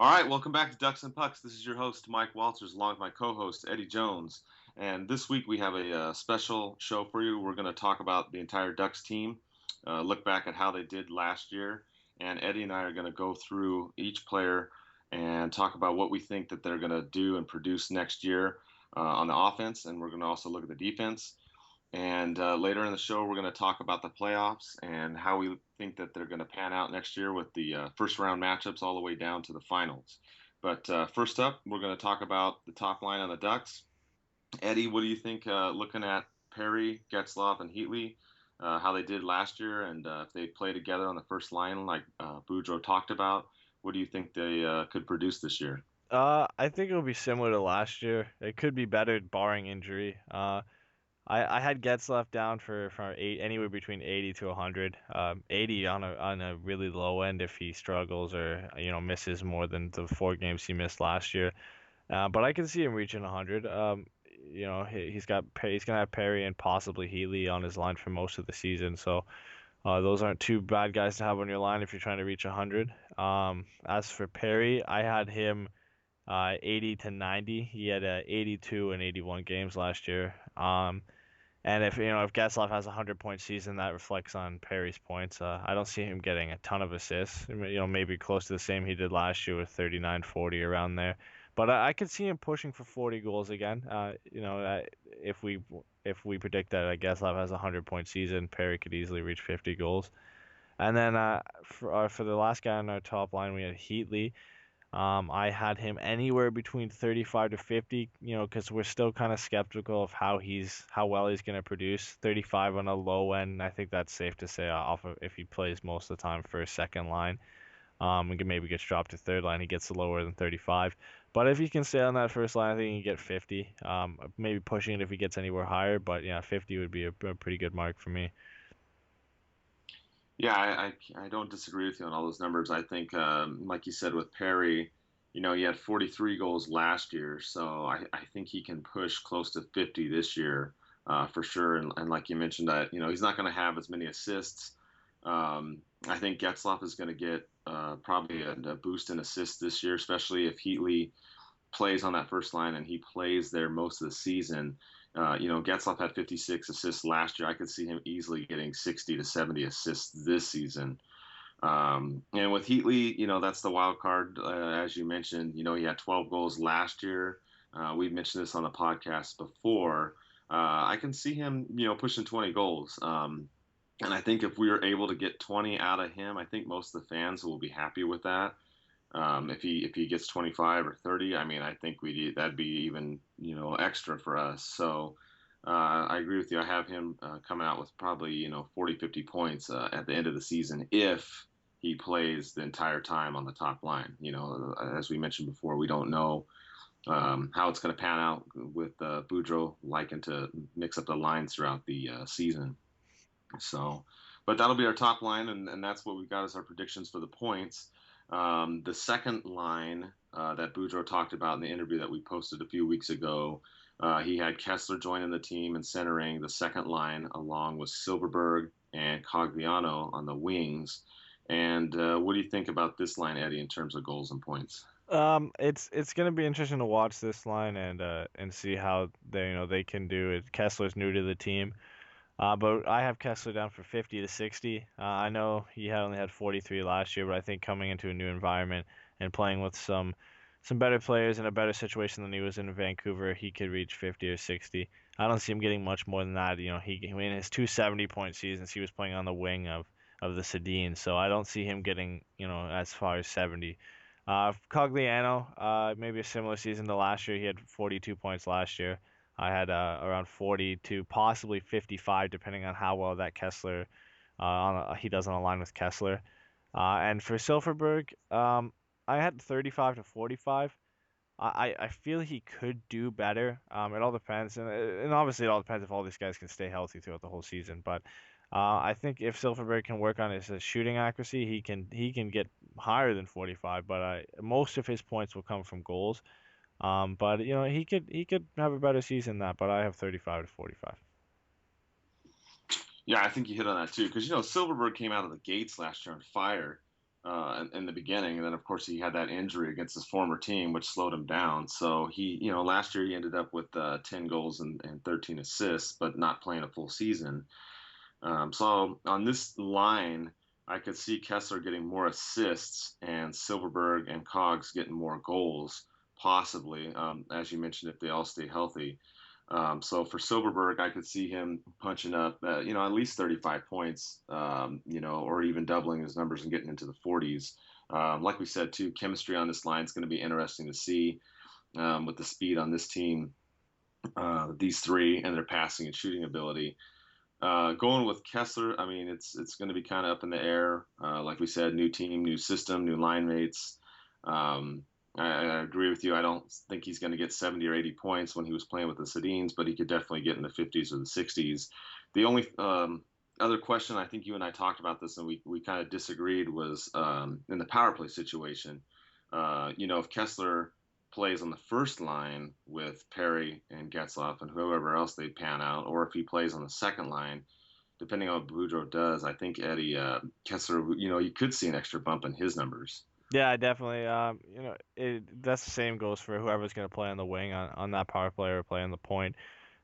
All right, welcome back to Ducks and Pucks. This is your host, Mike Walters, along with my co host, Eddie Jones. And this week we have a special show for you. We're going to talk about the entire Ducks team, look back at how they did last year. And Eddie and I are going to go through each player and talk about what we think that they're going to do and produce next year on the offense. And we're going to also look at the defense. And later in the show, we're going to talk about the playoffs and how we think that they're going to pan out next year with the first round matchups all the way down to the finals. But first up, we're going to talk about the top line on the Ducks. Eddie, what do you think looking at Perry, Getzlaf, and Heatley, how they did last year, and if they play together on the first line like Boudreau talked about, what do you think they could produce this year? I think it'll be similar to last year. It could be better barring injury. I had Getzlaf down for anywhere between 80 to 100. 80 on a really low end if he struggles or misses more than the 4 games he missed last year. But I can see him reaching 100. He's gonna have Perry and possibly Healy on his line for most of the season. So those aren't two bad guys to have on your line if you're trying to reach 100. As for Perry, I had him 80 to 90. He had 82 and 81 games last year. And if Getzlaf has a 100-point season, that reflects on Perry's points. I don't see him getting a ton of assists. Maybe close to the same he did last year with 39, 40 around there. But I could see him pushing for 40 goals again. If we predict that Getzlaf has a 100-point season, Perry could easily reach 50 goals. And then for the last guy on our top line, we had Heatley. I had him anywhere between 35 to 50, because we're still kind of skeptical of how well he's going to produce. 35 on a low end, I think that's safe to say off of if he plays most of the time for a second line. And maybe gets dropped to third line, he gets lower than 35. But if he can stay on that first line, I think he can get 50. Maybe pushing it if he gets anywhere higher, but yeah, 50 would be a pretty good mark for me. Yeah, I don't disagree with you on all those numbers. I think, like you said with Perry, he had 43 goals last year, so I think he can push close to 50 this year for sure. And like you mentioned, that he's not going to have as many assists. I think Getzlaf is going to get probably a boost in assists this year, especially if Heatley plays on that first line and he plays there most of the season. Getzlaf had 56 assists last year. I could see him easily getting 60 to 70 assists this season. And with Heatley, that's the wild card, as you mentioned. He had 12 goals last year. We've mentioned this on the podcast before. I can see him, pushing 20 goals. And I think if we are able to get 20 out of him, I think most of the fans will be happy with that. If he gets 25 or 30, I mean, I think that'd be even extra for us. So I agree with you. I have him coming out with probably 40, 50 points at the end of the season if he plays the entire time on the top line. As we mentioned before, we don't know how it's going to pan out with Boudreau liking to mix up the lines throughout the season. So, but that'll be our top line, and that's what we got as our predictions for the points. The second line that Boudreau talked about in the interview that we posted a few weeks ago, he had Kessler joining the team and centering the second line along with Silverberg and Cogliano on the wings. And what do you think about this line, Eddie, in terms of goals and points? It's gonna be interesting to watch this line and see how they can do it. Kessler's new to the team. But I have Kessler down for 50 to 60. I know he had only had 43 last year, but I think coming into a new environment and playing with some better players in a better situation than he was in Vancouver, he could reach 50 or 60. I don't see him getting much more than that. He in his 270-point seasons, he was playing on the wing of the Sedin, so I don't see him getting as far as 70. Cogliano, maybe a similar season to last year. He had 42 points last year. I had around 40 to possibly 55, depending on how well that Kessler he does on a line with Kessler. And for Silverberg, I had 35 to 45. I feel he could do better. It all depends, and obviously it all depends if all these guys can stay healthy throughout the whole season. But I think if Silverberg can work on his shooting accuracy, he can get higher than 45. But most of his points will come from goals. But he could have a better season than that. But I have 35 to 45. Yeah, I think you hit on that too, because Silverberg came out of the gates last year on fire. in the beginning, and then of course he had that injury against his former team, which slowed him down. So he, last year he ended up with 10 goals and 13 assists, but not playing a full season. So on this line, I could see Kessler getting more assists and Silverberg and Cogs getting more goals, possibly, as you mentioned, if they all stay healthy. So for Silverberg, I could see him punching up, at least 35 points, or even doubling his numbers and getting into the 40s. Like we said, too, chemistry on this line is going to be interesting to see with the speed on this team, these three, and their passing and shooting ability. Going with Kessler, I mean, it's going to be kind of up in the air. Like we said, new team, new system, new line mates. I agree with you. I don't think he's going to get 70 or 80 points when he was playing with the Sedins, but he could definitely get in the 50s or the 60s. The only other question, I think you and I talked about this and we kind of disagreed, was in the power play situation. If Kessler plays on the first line with Perry and Getzlaff and whoever else they pan out, or if he plays on the second line, depending on what Boudreau does, I think Eddie Kessler, you could see an extra bump in his numbers. Yeah, definitely. That's the same goes for whoever's going to play on the wing on that power play or play on the point.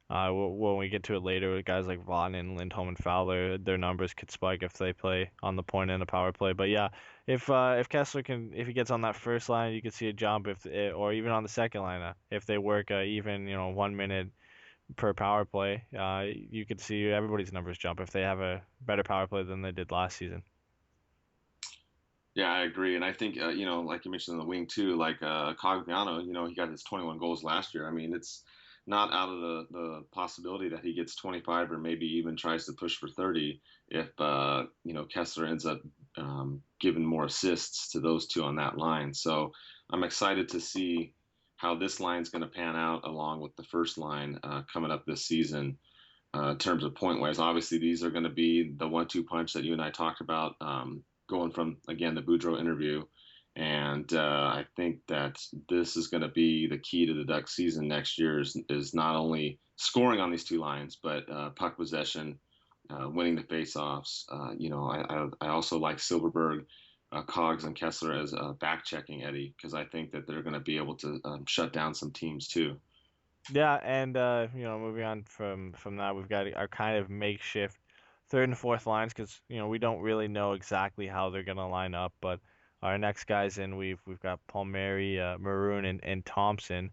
When we get to it later with guys like Vaughn and Lindholm and Fowler, their numbers could spike if they play on the point and the power play. But yeah, if Kessler if he gets on that first line, you could see a jump or even on the second line, if they work even 1 minute per power play, you could see everybody's numbers jump if they have a better power play than they did last season. Yeah, I agree, and I think like you mentioned in the wing too, like Cogliano, he got his 21 goals last year. I mean, it's not out of the possibility that he gets 25 or maybe even tries to push for 30 if Kessler ends up giving more assists to those two on that line. So I'm excited to see how this line's going to pan out along with the first line coming up this season. In terms of point ways, obviously these are going to be the 1-2 punch that you and I talked about, going from again the Boudreau interview, and I think that this is going to be the key to the Ducks season next year is not only scoring on these two lines, but puck possession, winning the faceoffs. I also like Silverberg, Cogs, and Kessler as back checking Eddie, because I think that they're going to be able to shut down some teams too. Yeah, and moving on from that, we've got our kind of makeshift third and fourth lines because we don't really know exactly how they're gonna line up. But our next guys in, we've got Palmieri, Maroon, and Thompson.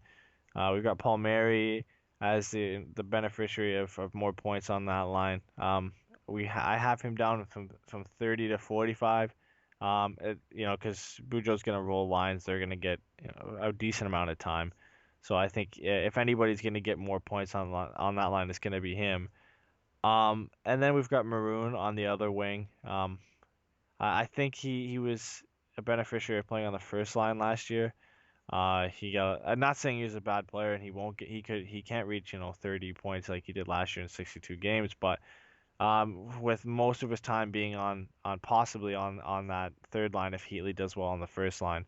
We've got Palmieri as the beneficiary of more points on that line. I have him down from 30 to 45. Because Bujo's gonna roll lines, they're gonna get a decent amount of time. So I think if anybody's gonna get more points on that line, it's gonna be him. And then we've got Maroon on the other wing. I think he was a beneficiary of playing on the first line last year. He got. I'm not saying he's a bad player and he won't get. He can't reach 30 points like he did last year in 62 games. But with most of his time being on possibly on that third line, if Heatley does well on the first line,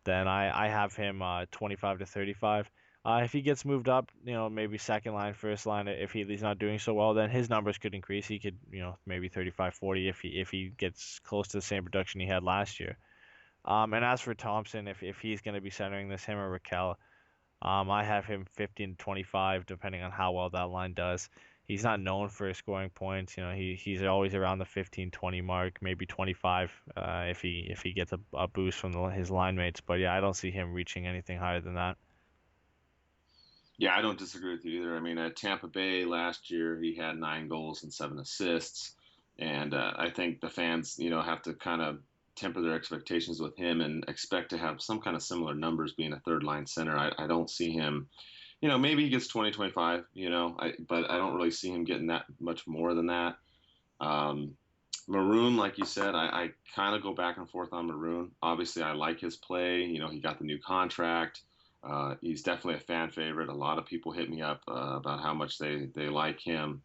then I have him 25 to 35. If he gets moved up, maybe second line, first line, if he's not doing so well, then his numbers could increase. He could, maybe 35, 40 if he gets close to the same production he had last year. And as for Thompson, if he's going to be centering this, him or Raquel, I have him 15 to 25, depending on how well that line does. He's not known for scoring points. He's always around the 15, 20 mark, maybe 25 if he gets a boost from his line mates. But yeah, I don't see him reaching anything higher than that. Yeah, I don't disagree with you either. I mean, at Tampa Bay last year, he had 9 goals and 7 assists, and I think the fans, have to kind of temper their expectations with him and expect to have some kind of similar numbers being a third line center. I don't see him, maybe he gets 20, 25, but I don't really see him getting that much more than that. Um, Maroon, like you said, I kind of go back and forth on Maroon. Obviously, I like his play. He got the new contract. He's definitely a fan favorite. A lot of people hit me up about how much they like him.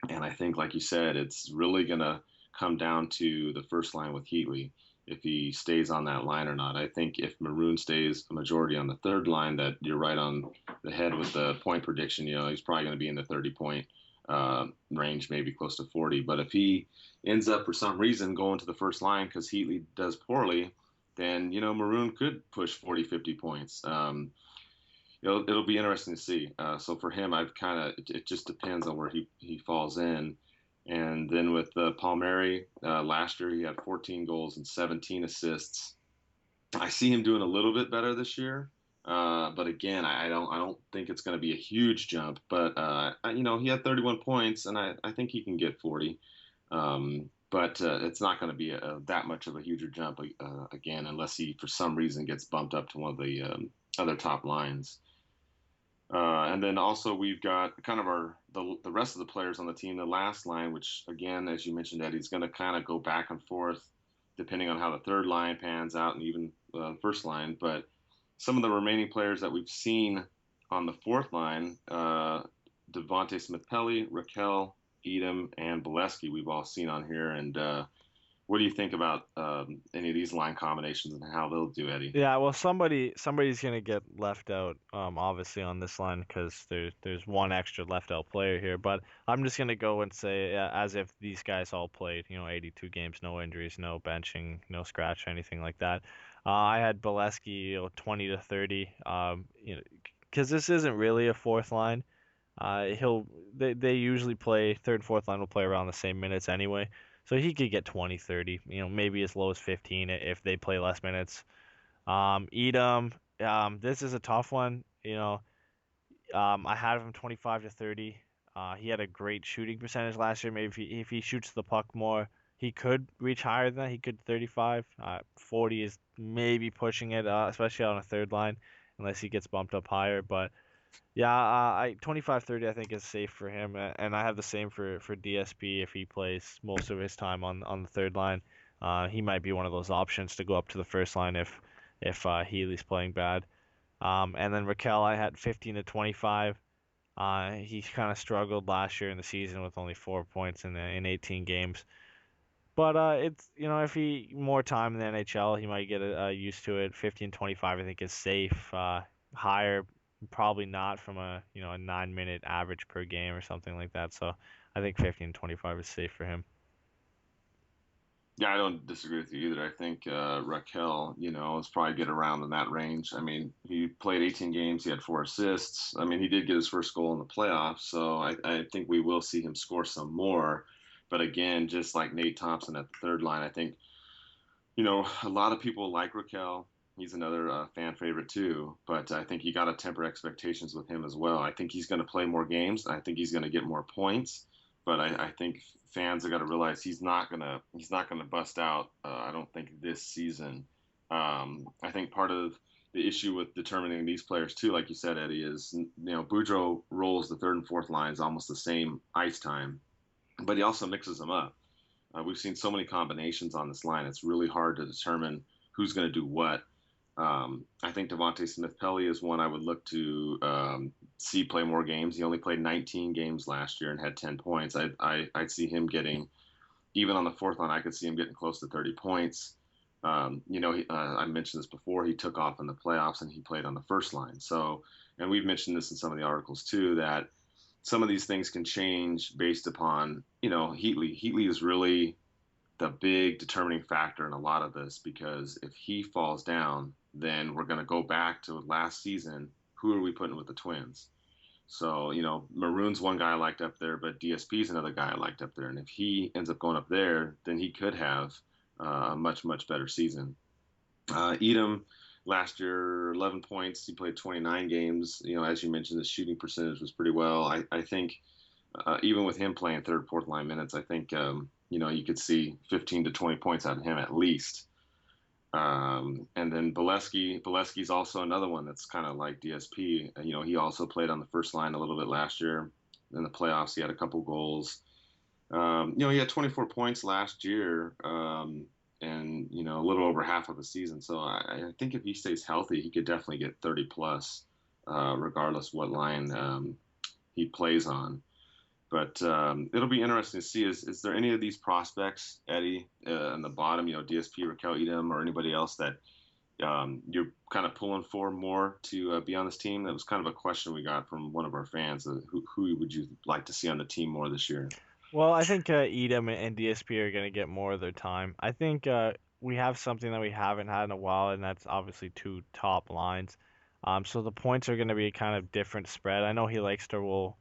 And I think, like you said, it's really going to come down to the first line with Heatley, if he stays on that line or not. I think if Maroon stays a majority on the third line, that you're right on the head with the point prediction. He's probably going to be in the 30 point range, maybe close to 40. But if he ends up for some reason going to the first line because Heatley does poorly, then Maroon could push 40, 50 points. It'll be interesting to see. So for him, I've kind of it just depends on where he falls in. And then with Palmieri, last year he had 14 goals and 17 assists. I see him doing a little bit better this year. But again, I don't think it's going to be a huge jump. But he had 31 points, and I think he can get 40. But it's not going to be that much of a huger jump again, unless he for some reason gets bumped up to one of the other top lines. And then also we've got kind of the rest of the players on the team, the last line, which again, as you mentioned, Eddie's going to kind of go back and forth depending on how the third line pans out and even the first line. But some of the remaining players that we've seen on the fourth line, Devontae Smith-Pelly, Raquel, Edom, and Bolesky, we've all seen on here. And what do you think about any of these line combinations and how they'll do, Eddie? Yeah, well, somebody's gonna get left out, obviously on this line because there's one extra left out player here. But I'm just gonna go and say, as if these guys all played, 82 games, no injuries, no benching, no scratch, anything like that. I had Bolesky, 20 to 30, because this isn't really a fourth line. They usually play third and fourth line will play around the same minutes anyway. So he could get 20, 30, maybe as low as 15 if they play less minutes. Edom, this is a tough one. I had him 25 to 30. He had a great shooting percentage last year. Maybe if he shoots the puck more, he could reach higher than that. He could 35. 40 is maybe pushing it, especially on a third line, unless he gets bumped up higher. But yeah, 25-30 I think is safe for him, and I have the same for DSP if he plays most of his time on the third line. He might be one of those options to go up to the first line if Healy's playing bad. And then Raquel, I had 15 to 25. He kind of struggled last year in the season with only 4 points in 18 games. But it's if he more time in the NHL, he might get used to it. 15-25 I think is safe. Higher probably not from a 9-minute average per game or something like that. So I think 15-25 is safe for him. Yeah, I don't disagree with you either. I think Raquel, is probably get around in that range. I mean, he played 18 games. He had 4 assists. I mean, he did get his first goal in the playoffs. So I think we will see him score some more. But again, just like Nate Thompson at the third line, I think, a lot of people like Raquel. He's another fan favorite too. But I think you got to temper expectations with him as well. I think he's going to play more games. I think he's going to get more points. But I think fans have got to realize he's not gonna bust out. I don't think this season. I think part of the issue with determining these players too, like you said, Eddie, is Boudreau rolls the third and fourth lines almost the same ice time, but he also mixes them up. We've seen so many combinations on this line; it's really hard to determine who's going to do what. I think Devontae Smith-Pelly is one I would look to see play more games. He only played 19 games last year and had 10 points. I'd see him getting, even on the fourth line, I could see him getting close to 30 points. I mentioned this before. He took off in the playoffs and he played on the first line. So, and we've mentioned this in some of the articles too, that some of these things can change based upon, Heatley. Heatley is really the big determining factor in a lot of this because if he falls down, then we're going to go back to last season. Who are we putting with the Twins? So, Maroon's one guy I liked up there, but DSP's another guy I liked up there. And if he ends up going up there, then he could have a much, much better season. Edom last year, 11 points. He played 29 games. As you mentioned, the shooting percentage was pretty well. I think even with him playing third, fourth line minutes, I think, you could see 15 to 20 points out of him at least. And then Bolesky's also another one that's kind of like DSP. He also played on the first line a little bit last year. In the playoffs, he had a couple goals. He had 24 points last year, and a little over half of the season. So I think if he stays healthy, he could definitely get 30 plus, regardless what line he plays on. But it'll be interesting to see. Is there any of these prospects, Eddie, in the bottom, DSP, Raquel Edom, or anybody else that you're kind of pulling for more to be on this team? That was kind of a question we got from one of our fans. Who would you like to see on the team more this year? Well, I think Edom and DSP are going to get more of their time. I think we have something that we haven't had in a while, and that's obviously two top lines. So the points are going to be kind of different spread. I know he likes to roll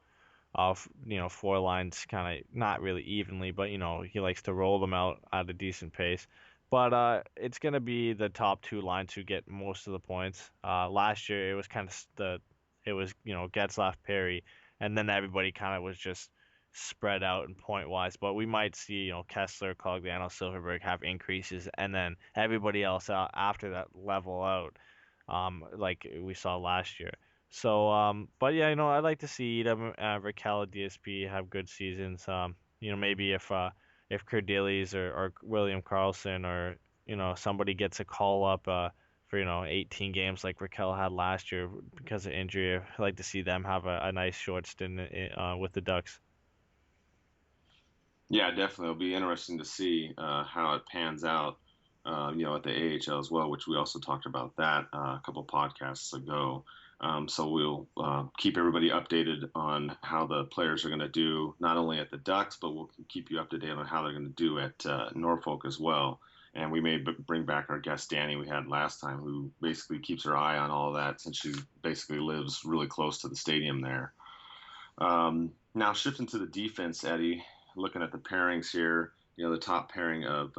off, four lines kind of not really evenly, but he likes to roll them out at a decent pace. But it's going to be the top two lines who get most of the points. Last year it was kind of it was Getzlaf, Perry, and then everybody kind of was just spread out in point wise. But we might see Kessler, Cogliano, Silverberg have increases, and then everybody else out after that level out, like we saw last year. So, but yeah, I'd like to see them, Raquel, DSP have good seasons. Maybe if Cordelis or William Carlson or somebody gets a call up for 18 games like Raquel had last year because of injury, I'd like to see them have a nice short stint with the Ducks. Yeah, definitely. It'll be interesting to see how it pans out, at the AHL as well, which we also talked about that a couple podcasts ago. So we'll keep everybody updated on how the players are going to do, not only at the Ducks, but we'll keep you up to date on how they're going to do at Norfolk as well. And we may bring back our guest Danny we had last time, who basically keeps her eye on all of that since she basically lives really close to the stadium there. Now shifting to the defense, Eddie, looking at the pairings here, the top pairing of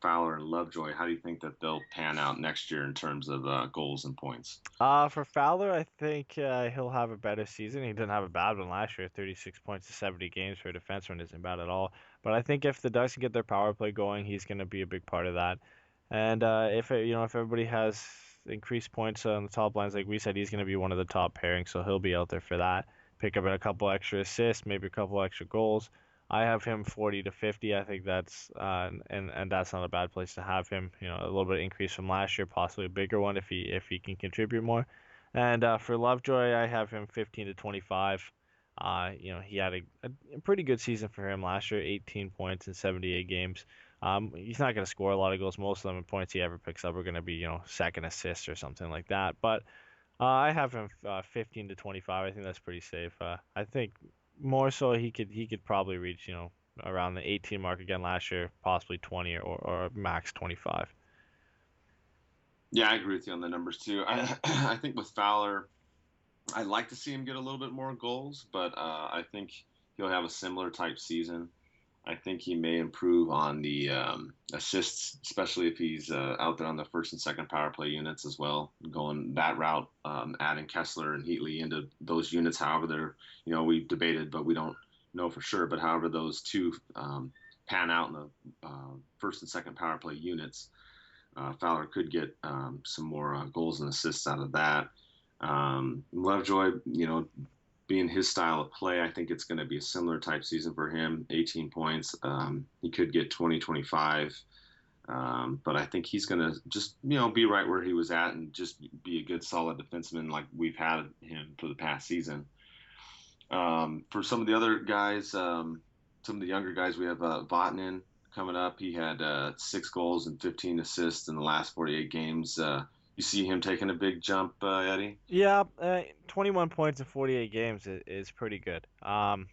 Fowler and Lovejoy. How do you think that they'll pan out next year in terms of goals and points? For Fowler, I think he'll have a better season. He didn't have a bad one last year. 36 points to 70 games for a defenseman isn't bad at all. But I think if the Ducks can get their power play going, he's going to be a big part of that. And if everybody has increased points on the top lines, like we said, he's going to be one of the top pairings, so he'll be out there for that. Pick up a couple extra assists, maybe a couple extra goals. I have him 40 to 50. I think that's and that's not a bad place to have him. A little bit increase from last year, possibly a bigger one if he can contribute more. And for Lovejoy, I have him 15 to 25. He had a pretty good season for him last year, 18 points in 78 games. He's not going to score a lot of goals. Most of them points he ever picks up are going to be, second assists or something like that. But I have him 15 to 25. I think that's pretty safe. I think more so he could probably reach, around the 18 mark again last year, possibly 20 or max 25. Yeah, I agree with you on the numbers too. I think with Fowler, I'd like to see him get a little bit more goals, but I think he'll have a similar type season. I think he may improve on the assists, especially if he's out there on the first and second power play units as well, going that route, adding Kessler and Heatley into those units. However, we've debated, but we don't know for sure. But however those two pan out in the first and second power play units, Fowler could get some more goals and assists out of that. Lovejoy, being his style of play, I think it's going to be a similar type season for him. 18 points. He could get 20, 25. But I think he's going to just, be right where he was at and just be a good, solid defenseman like we've had him for the past season. For some of the other guys, some of the younger guys, we have Vatanen coming up. He had 6 goals and 15 assists in the last 48 games. You see him taking a big jump, Eddie? Yeah, 21 points in 48 games is pretty good. On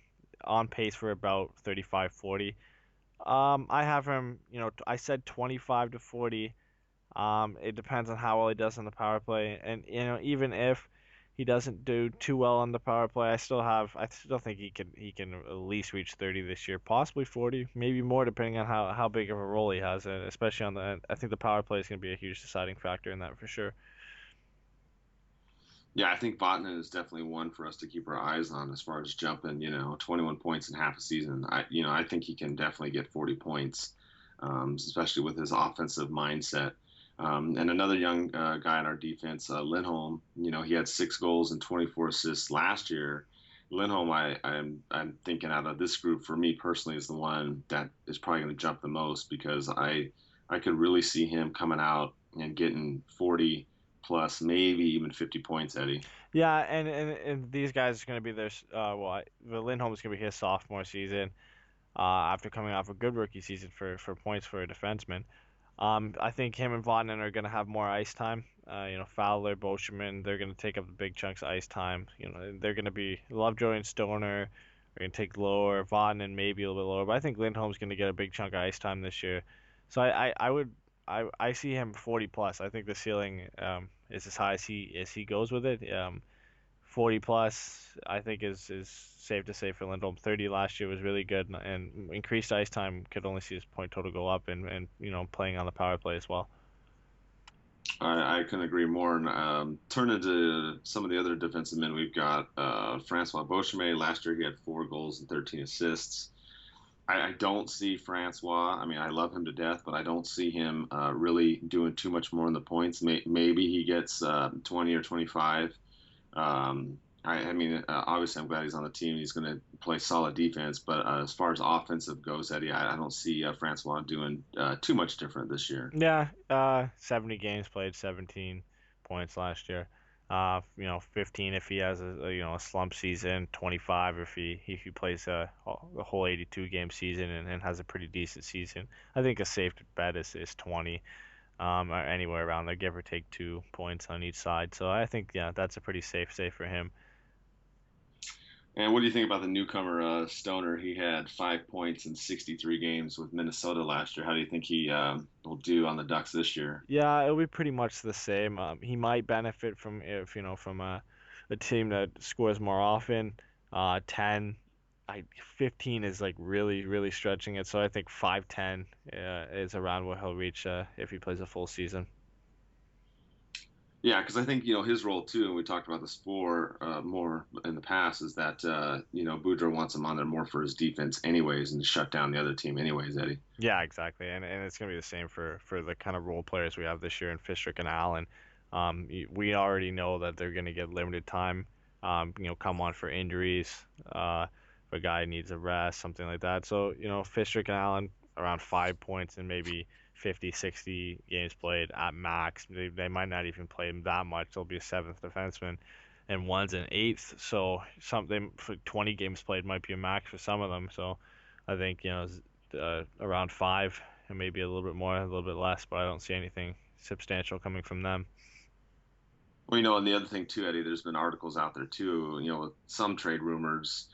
pace for about 35, 40. I have him, I said 25 to 40. It depends on how well he does on the power play, and even if he doesn't do too well on the power play, I still think he can at least reach 30 this year, possibly 40, maybe more depending on how big of a role he has, especially on the. I think the power play is going to be a huge deciding factor in that for sure. Yeah, I think Vatanen is definitely one for us to keep our eyes on as far as jumping. 21 points in half a season. I think he can definitely get 40 points, especially with his offensive mindset. And another young guy in our defense, Lindholm. He had 6 goals and 24 assists last year. Lindholm, I'm thinking out of this group for me personally is the one that is probably going to jump the most because I could really see him coming out and getting 40 plus, maybe even 50 points, Eddie. Yeah, and these guys are going to be Lindholm is going to be his sophomore season, after coming off a good rookie season for points for a defenseman. I think him and Vatanen are going to have more ice time. Fowler, Boschman, they're going to take up the big chunks of ice time. They're going to be Lovejoy and Stoner are going to take lower, Vatanen maybe a little bit lower, but I think Lindholm's going to get a big chunk of ice time this year. So I see him 40 plus. I think the ceiling is as high as he goes with it. 40 plus, I think is safe to say for Lindholm. 30 last year was really good, and increased ice time could only see his point total go up, and playing on the power play as well. I couldn't agree more. And turn into some of the other defensive men we've got. Francois Beauchemin, last year he had 4 goals and 13 assists. I don't see Francois. I mean, I love him to death, but I don't see him really doing too much more in the points. Maybe he gets 20 or 25. I mean, obviously, I'm glad he's on the team. He's going to play solid defense. But as far as offensive goes, Eddie, I don't see Francois doing too much different this year. Yeah, 70 games played, 17 points last year. 15 if he has a slump season, 25 if he plays a whole 82 game season and has a pretty decent season. I think a safe bet is 20, or anywhere around there, give or take 2 points on each side. So I think yeah, that's a pretty safe for him. And what do you think about the newcomer Stoner? He had 5 points in 63 games with Minnesota last year. How do you think he will do on the Ducks this year? Yeah, it'll be pretty much the same. He might benefit from if from a team that scores more often. 10, 15 is like really stretching it. So I think 5-10 is around what he'll reach if he plays a full season. Yeah, because I think his role too, and we talked about this more in the past, is that Boudreaux wants him on there more for his defense, anyways, and to shut down the other team, anyways, Eddie. Yeah, exactly. And it's gonna be the same for the kind of role players we have this year in Fistrick and Allen. We already know that they're gonna get limited time. Come on for injuries. If a guy needs a rest, something like that. So Fistrick and Allen around 5 points and maybe 50, 60 games played at max. They might not even play him that much. They'll be a seventh defenseman, and one's an eighth. So something for 20 games played might be a max for some of them. So I think around five and maybe a little bit more, a little bit less, but I don't see anything substantial coming from them. Well, and the other thing too, Eddie, there's been articles out there too, with some trade rumors.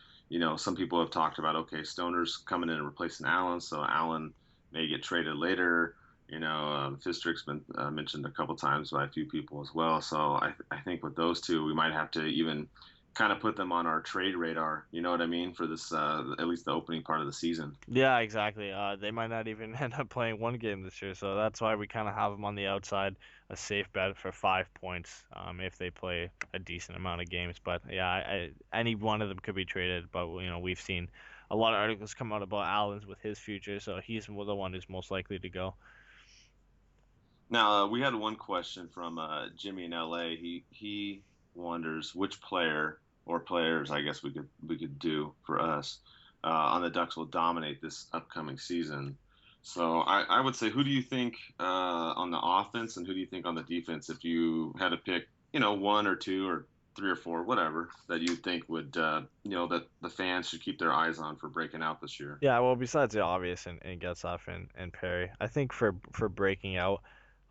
Some people have talked about, okay, Stoner's coming in and replacing Allen, so Allen may get traded later. Fistrick's been mentioned a couple times by a few people as well. So I think with those two, we might have to even kind of put them on our trade radar. You know what I mean? For this, at least the opening part of the season. Yeah, exactly. They might not even end up playing one game this year, so that's why we kind of have them on the outside, a safe bet for 5 points if they play a decent amount of games. But yeah, any one of them could be traded. But we've seen a lot of articles come out about Allen's with his future, so he's the one who's most likely to go. Now we had one question from Jimmy in LA. He wonders which player or players, I guess we could do for us on the Ducks will dominate this upcoming season. So I would say, who do you think on the offense and who do you think on the defense? If you had to pick, one or two or three or four, whatever, that you think would, that the fans should keep their eyes on for breaking out this year. Yeah, well, besides the obvious and Getzoff and Perry, I think for breaking out,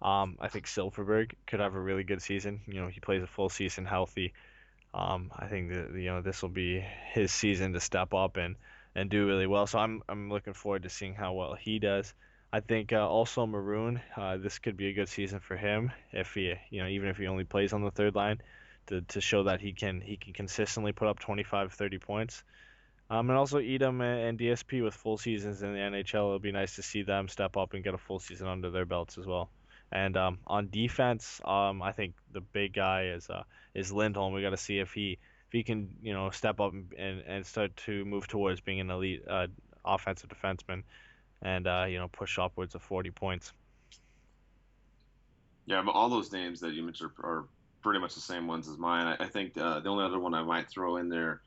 I think Silverberg could have a really good season. He plays a full season healthy. I think that this will be his season to step up and do really well. So I'm looking forward to seeing how well he does. I think also Maroon, this could be a good season for him if he even if he only plays on the third line to show that he can consistently put up 25, 30 points. And also Edom and DSP with full seasons in the NHL. It'll be nice to see them step up and get a full season under their belts as well. And on defense, I think the big guy is Lindholm. We got to see if he can step up and start to move towards being an elite offensive defenseman and push upwards of 40 points. Yeah, but all those names that you mentioned are pretty much the same ones as mine. I think the only other one I might throw in there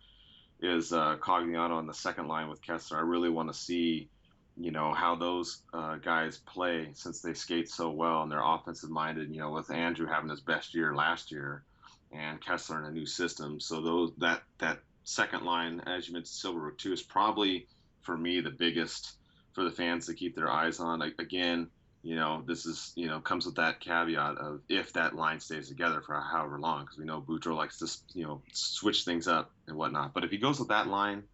is Cogliano on the second line with Kessler. I really want to see, how those guys play since they skate so well and they're offensive minded. With Andrew having his best year last year and Kessler in a new system. So that second line, as you mentioned, Silverberg too, is probably for me the biggest for the fans to keep their eyes on. Again, this is, comes with that caveat of if that line stays together for however long, because we know Boudreaux likes to, switch things up and whatnot. But if he goes with that line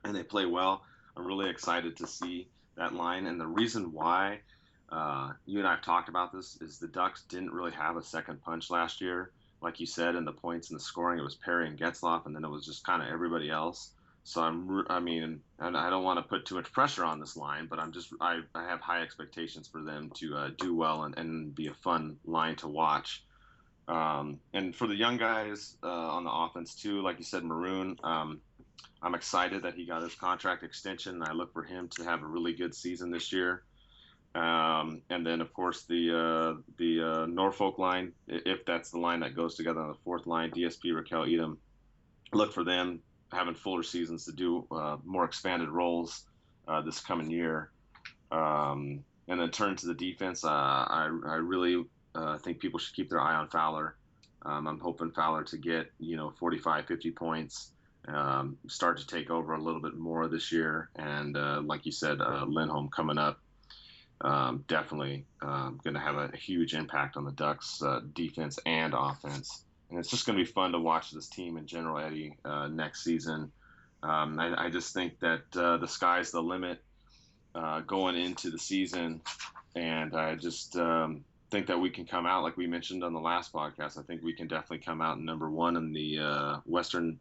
and they play well, I'm really excited to see that line. And the reason why, you and I have talked about this, is the Ducks didn't really have a second punch last year. Like you said, in the points and the scoring, it was Perry and Getzlaff, and then it was just kind of everybody else. So I mean, and I don't want to put too much pressure on this line, but I have high expectations for them to do well and be a fun line to watch. And for the young guys on the offense too, like you said, Maroon, I'm excited that he got his contract extension. I look for him to have a really good season this year. And then, of course, the Norfolk line, if that's the line that goes together on the fourth line, DSP, Raquel, Edom, look for them having fuller seasons to do more expanded roles this coming year. And then turn to the defense. I really think people should keep their eye on Fowler. I'm hoping Fowler to get 45, 50 points, start to take over a little bit more this year, and like you said, Lindholm coming up. Definitely going to have a huge impact on the Ducks defense and offense. And it's just going to be fun to watch this team in general, Eddie, next season. I just think that the sky's the limit going into the season. And I just think that we can come out, like we mentioned on the last podcast, I think we can definitely come out number one in the Western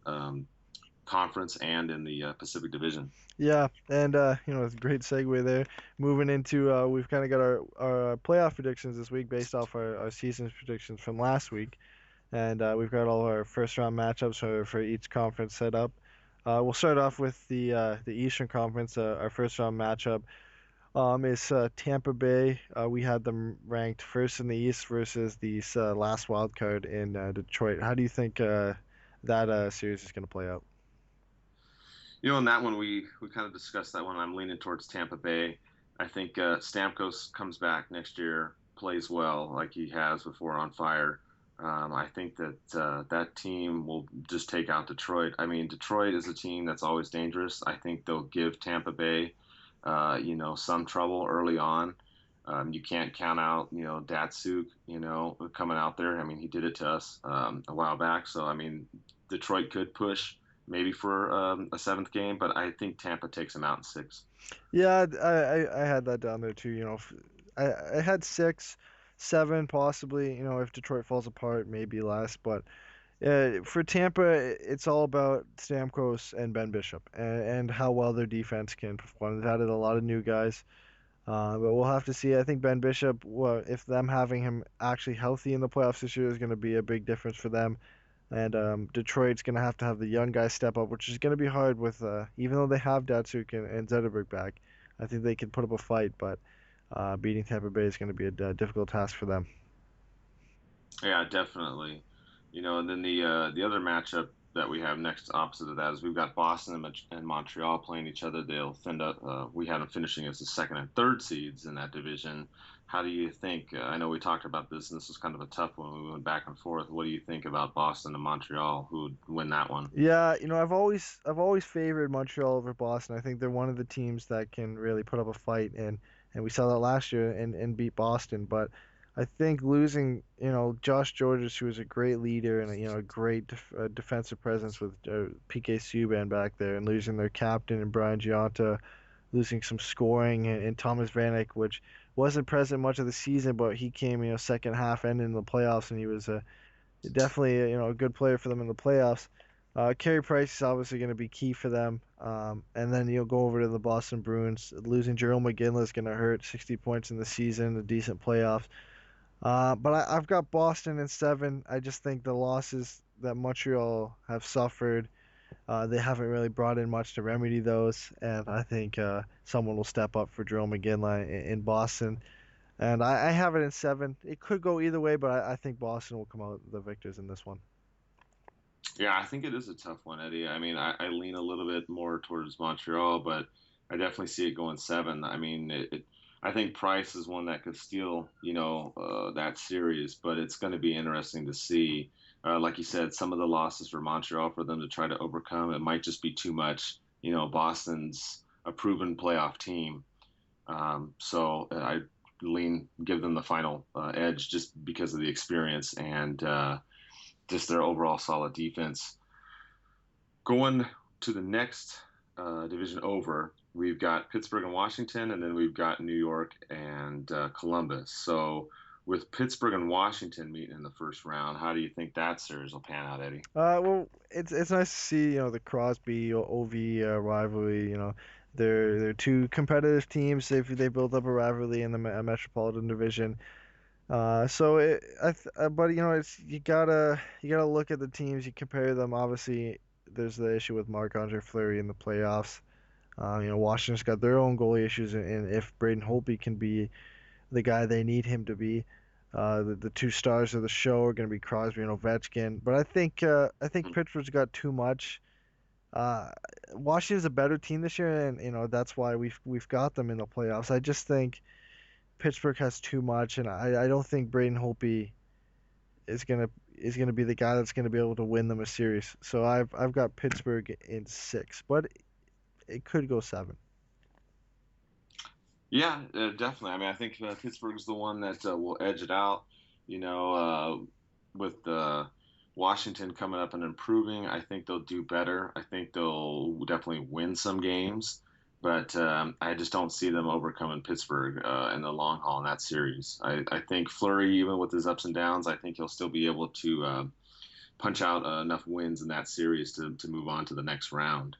Conference and in the Pacific Division. Yeah, and it's a great segue there. Moving into we've kind of got our playoff predictions this week based off our season predictions from last week, and we've got all our first round matchups for each conference set up. We'll start off with the Eastern Conference. Our first round matchup is Tampa Bay. We had them ranked first in the East versus the last wild card in Detroit. How do you think that series is going to play out? In that one, we kind of discussed that one. I'm leaning towards Tampa Bay. I think Stamkos comes back next year, plays well like he has before on fire. I think that that team will just take out Detroit. I mean, Detroit is a team that's always dangerous. I think they'll give Tampa Bay, some trouble early on. You can't count out, Datsuk, coming out there. I mean, he did it to us a while back. So, I mean, Detroit could push maybe for a seventh game, but I think Tampa takes him out in six. Yeah, I had that down there too. I had 6, 7 possibly. If Detroit falls apart, maybe less. But for Tampa, it's all about Stamkos and Ben Bishop and how well their defense can perform. They've added a lot of new guys, but we'll have to see. I think Ben Bishop, well, if them having him actually healthy in the playoffs this year is going to be a big difference for them. And Detroit's going to have the young guys step up, which is going to be hard with, even though they have Datsuk and Zetterberg back. I think they can put up a fight, but beating Tampa Bay is going to be a difficult task for them. Yeah, definitely. And then the other matchup that we have next opposite of that is we've got Boston and Montreal playing each other. They'll fend up. We have them finishing as the second and third seeds in that division. How do you think? I know we talked about this, and this was kind of a tough one. We went back and forth. What do you think about Boston and Montreal? Who would win that one? Yeah, I've always favored Montreal over Boston. I think they're one of the teams that can really put up a fight, and we saw that last year and beat Boston. But I think losing, Josh Georges, who was a great leader and a great defensive presence with PK Subban back there, and losing their captain and Brian Gionta, losing some scoring and Thomas Vanek, which wasn't present much of the season, but he came, second half and in the playoffs, and he was definitely a good player for them in the playoffs. Carey Price is obviously going to be key for them. And then you'll go over to the Boston Bruins. Losing Jerome McGinley is going to hurt. 60 points in the season, a decent playoffs. But I've got Boston in 7. I just think the losses that Montreal have suffered, they haven't really brought in much to remedy those. And I think someone will step up for Jerome McGinley in Boston. And I have it in 7. It could go either way, but I think Boston will come out the victors in this one. Yeah, I think it is a tough one, Eddie. I mean, I lean a little bit more towards Montreal, but I definitely see it going 7. I mean, I think Price is one that could steal, that series, but it's going to be interesting to see. Like you said, some of the losses for Montreal for them to try to overcome, it might just be too much. Boston's a proven playoff team. So I give them the final edge just because of the experience and just their overall solid defense. Going to the next division over, we've got Pittsburgh and Washington, and then we've got New York and Columbus. So with Pittsburgh and Washington meeting in the first round, how do you think that series will pan out, Eddie? Well, it's nice to see, the Crosby OV rivalry. They're two competitive teams. They built up a rivalry in the Metropolitan Division. But it's you gotta look at the teams. You compare them. Obviously, there's the issue with Marc-Andre Fleury in the playoffs. Washington's got their own goalie issues, and if Braden Holtby can be the guy they need him to be, the two stars of the show are going to be Crosby and Ovechkin. But I think Pittsburgh's got too much. Uh, Washington's a better team this year, and that's why we've got them in the playoffs. I just think Pittsburgh has too much, and I don't think Braden Holtby is gonna be the guy that's gonna be able to win them a series. So I've got Pittsburgh in 6, but it could go 7. Yeah, definitely. I mean, I think Pittsburgh's the one that will edge it out. With Washington coming up and improving, I think they'll do better. I think they'll definitely win some games, but I just don't see them overcoming Pittsburgh in the long haul in that series. I think Fleury, even with his ups and downs, I think he'll still be able to punch out enough wins in that series to move on to the next round.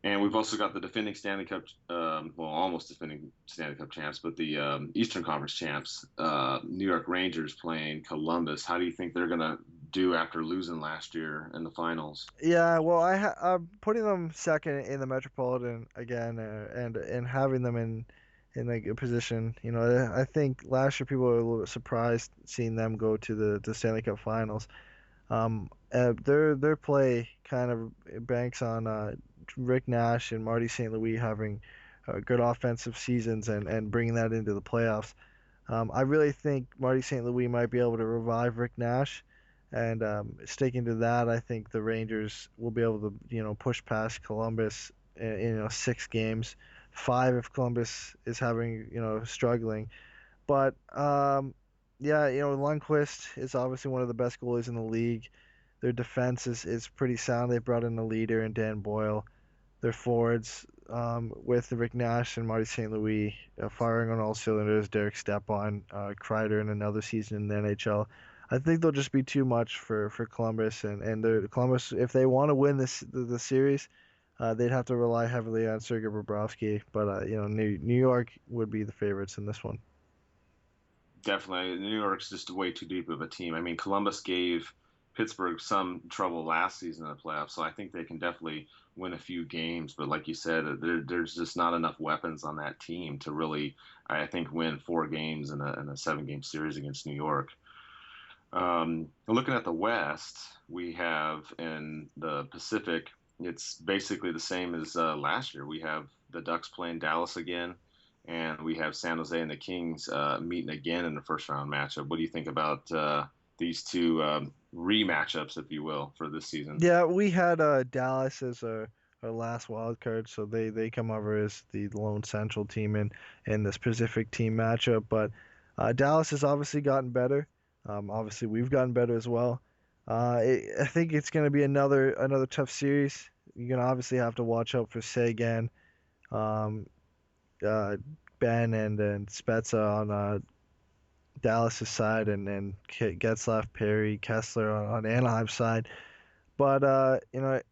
And we've also got the defending Stanley Cup, almost defending Stanley Cup champs, but the Eastern Conference champs, New York Rangers playing Columbus. How do you think they're going to do after losing last year in the finals? Yeah, well, I'm putting them second in the Metropolitan again, and having them in like a position. I think last year people were a little bit surprised seeing them go to the Stanley Cup Finals. Their play kind of banks on Rick Nash and Marty St. Louis having good offensive seasons and bringing that into the playoffs. I really think Marty St. Louis might be able to revive Rick Nash, and sticking to that, I think the Rangers will be able to push past Columbus in 6 games, 5 if Columbus is having struggling. But yeah, Lundqvist is obviously one of the best goalies in the league. Their defense is pretty sound. They brought in a leader in Dan Boyle. Their forwards, with Rick Nash and Marty St. Louis firing on all cylinders, Derek Stepan, Kreider in another season in the NHL. I think they'll just be too much for Columbus, and Columbus, if they want to win the series, they'd have to rely heavily on Sergei Bobrovsky. But New York would be the favorites in this one. Definitely, New York's just way too deep of a team. I mean, Columbus gave Pittsburgh some trouble last season in the playoffs, so I think they can definitely win a few games. But like you said, there's just not enough weapons on that team to really, I think, win 4 games in a 7-game series against New York. Looking at the West, we have in the Pacific, it's basically the same as last year. We have the Ducks playing Dallas again, and we have San Jose and the Kings meeting again in the first round matchup. What do you think about these two rematchups, if you will, for this season? Yeah, we had Dallas as our last wild card, so they come over as the lone Central team in this Pacific team matchup. But Dallas has obviously gotten better. Obviously, we've gotten better as well. I think it's going to be another tough series. You're going to obviously have to watch out for Sagan, um, uh, Ben, and Spezza on Dallas's side, and Getzlaf, Perry, Kessler on Anaheim's side. But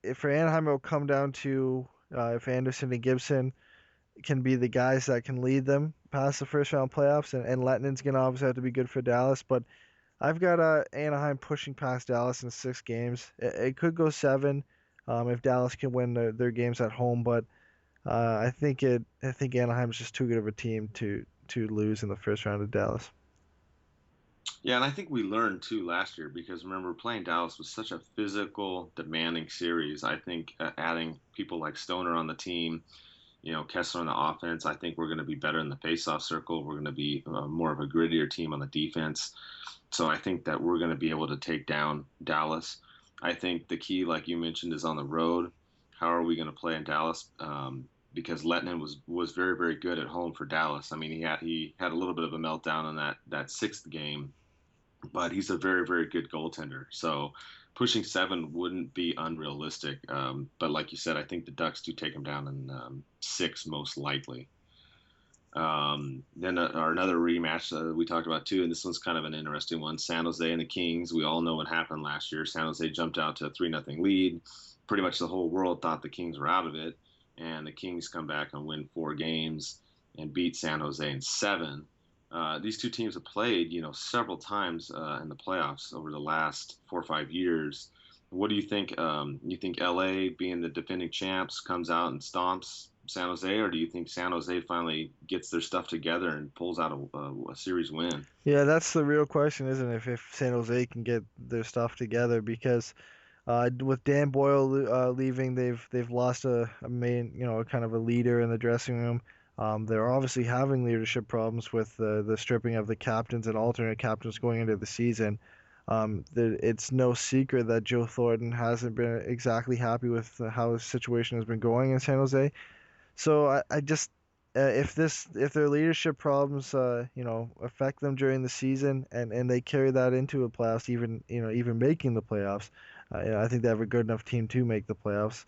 if for Anaheim, it'll come down to if Anderson and Gibson can be the guys that can lead them past the first round playoffs, and Letnin's gonna obviously have to be good for Dallas. But I've got Anaheim pushing past Dallas in 6 games. It could go 7 if Dallas can win their games at home, but I think Anaheim's just too good of a team to lose in the first round of Dallas. Yeah, and I think we learned too last year because remember playing Dallas was such a physical, demanding series. I think adding people like Stoner on the team, Kessler on the offense, I think we're going to be better in the faceoff circle. We're going to be more of a grittier team on the defense. So I think that we're going to be able to take down Dallas. I think the key, like you mentioned, is on the road. How are we going to play in Dallas? because Lettinen was very very good at home for Dallas. I mean, he had a little bit of a meltdown in that sixth game, but he's a very very good goaltender. So pushing 7 wouldn't be unrealistic. But like you said, I think the Ducks do take him down in 6 most likely. Then another rematch we talked about too, and this one's kind of an interesting one. San Jose and the Kings. We all know what happened last year. San Jose jumped out to a 3-0 lead. Pretty much the whole world thought the Kings were out of it, and the Kings come back and win 4 games and beat San Jose in 7. These two teams have played, several times in the playoffs over the last 4 or 5 years. What do you think? You think LA, being the defending champs, comes out and stomps San Jose, or do you think San Jose finally gets their stuff together and pulls out a series win? Yeah, that's the real question, isn't it? If San Jose can get their stuff together, because with Dan Boyle leaving, they've lost a main, kind of a leader in the dressing room. They're obviously having leadership problems with the stripping of the captains and alternate captains going into the season. It's no secret that Joe Thornton hasn't been exactly happy with how his situation has been going in San Jose. So I just if their leadership problems affect them during the season, and they carry that into the playoffs, even making the playoffs, I think they have a good enough team to make the playoffs.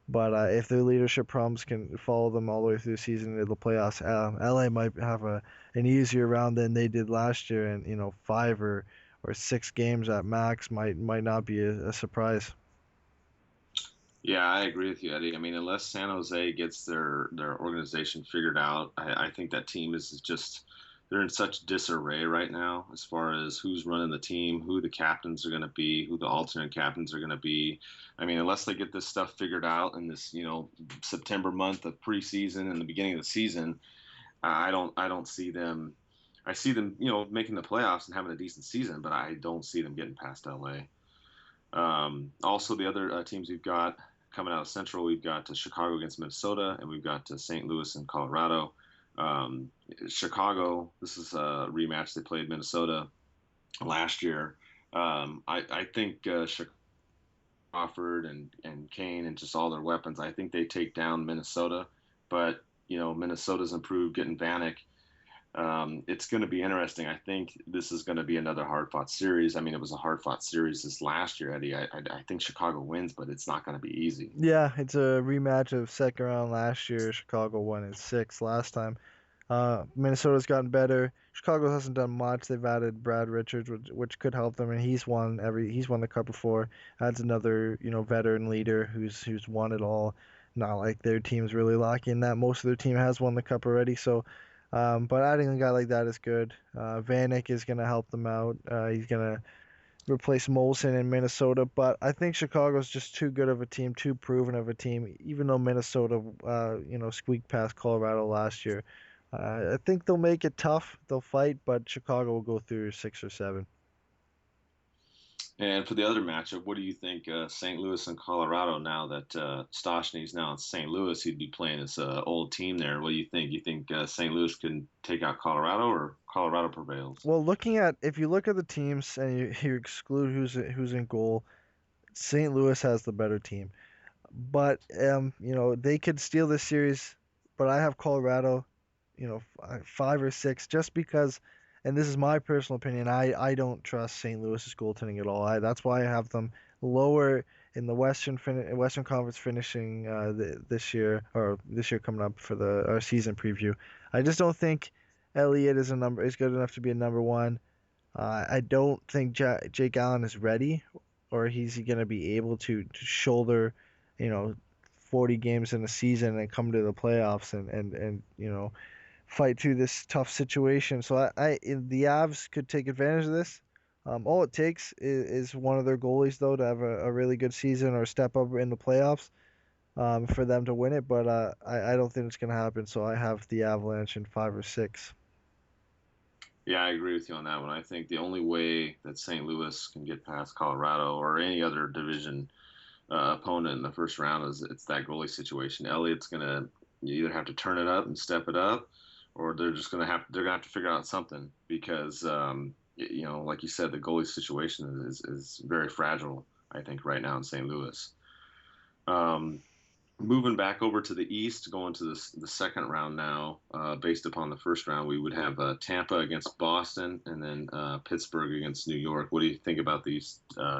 But if their leadership problems can follow them all the way through the season into the playoffs, LA might have an easier round than they did last year, and 5 or 6 games at max might not be a surprise. Yeah, I agree with you, Eddie. I mean, unless San Jose gets their organization figured out, I think that team is just they're in such disarray right now as far as who's running the team, who the captains are going to be, who the alternate captains are going to be. I mean, unless they get this stuff figured out in this, September month of preseason and the beginning of the season, I don't see them. I see them, making the playoffs and having a decent season, but I don't see them getting past LA. Also, the other teams we've got coming out of Central, we've got Chicago against Minnesota, and we've got St. Louis and Colorado. Um, Chicago, this is a rematch. They played Minnesota last year. I think Crawford and Kane and just all their weapons, I think they take down Minnesota. But, Minnesota's improved getting Vanek. It's going to be interesting. I think this is going to be another hard-fought series. I mean, it was a hard-fought series this last year, Eddie. I think Chicago wins, but it's not going to be easy. Yeah, it's a rematch of second round last year. Chicago won in 6 last time. Minnesota's gotten better. Chicago hasn't done much. They've added Brad Richards, which could help them, and he's won the cup before. Adds another veteran leader who's won it all. Not like their team's really lacking that. Most of their team has won the cup already. So, but adding a guy like that is good. Vanek is gonna help them out. He's gonna replace Molson in Minnesota, but I think Chicago's just too good of a team, too proven of a team. Even though Minnesota, squeaked past Colorado last year, I think they'll make it tough. They'll fight, but Chicago will go through 6 or 7. And for the other matchup, what do you think, St. Louis and Colorado? Now that Stashny's now in St. Louis, he'd be playing his old team there. What do you think? You think St. Louis can take out Colorado, or Colorado prevails? Well, if you look at the teams and you exclude who's in goal, St. Louis has the better team. But they could steal this series, but I have Colorado, 5 or 6, just because, and this is my personal opinion, I don't trust St. Louis's goaltending at all. That's why I have them lower in the Western Conference finishing this year coming up for our season preview. I just don't think Elliott is good enough to be a number one. I don't think Jake Allen is ready, or he's going to be able to shoulder, you know, 40 games in a season and come to the playoffs and fight through this tough situation. So the Avs could take advantage of this. All it takes is one of their goalies though to have a really good season or step up in the playoffs for them to win it. But I don't think it's going to happen. So I have the Avalanche in 5 or 6. Yeah, I agree with you on that one. I think the only way that St. Louis can get past Colorado or any other division opponent in the first round is it's that goalie situation. Elliott's gonna either have to turn it up and step it up, or they're gonna have to figure out something because like you said, the goalie situation is very fragile. I think right now in St. Louis. Um, Moving back over to the East, going to the second round now, based upon the first round, we would have Tampa against Boston and then Pittsburgh against New York. What do you think about these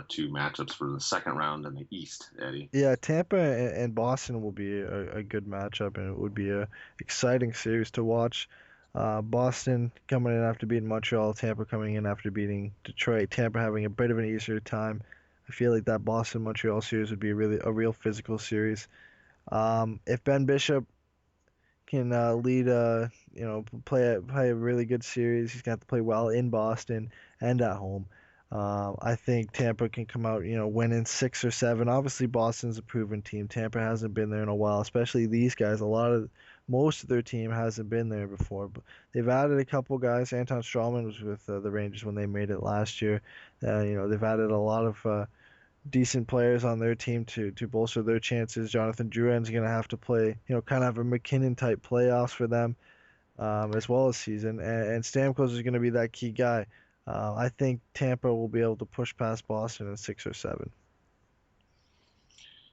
two matchups for the second round in the East, Eddie? Yeah, Tampa and Boston will be a good matchup, and it would be a exciting series to watch. Boston coming in after beating Montreal, Tampa coming in after beating Detroit. Tampa having a bit of an easier time. I feel like that Boston Montreal series would be a real physical series. If Ben Bishop can lead play a really good series. He's got to play well in Boston and at home. I think Tampa can come out, winning 6 or 7. Obviously, Boston's a proven team. Tampa hasn't been there in a while, especially these guys. Most of their team hasn't been there before, but they've added a couple guys. Anton Strawman was with the Rangers when they made it last year. They've added a lot of decent players on their team to bolster their chances. Jonathan Drouin's going to have to play, kind of a McKinnon type playoffs for them, as well as season. And Stamkos is going to be that key guy. I think Tampa will be able to push past Boston in 6 or 7.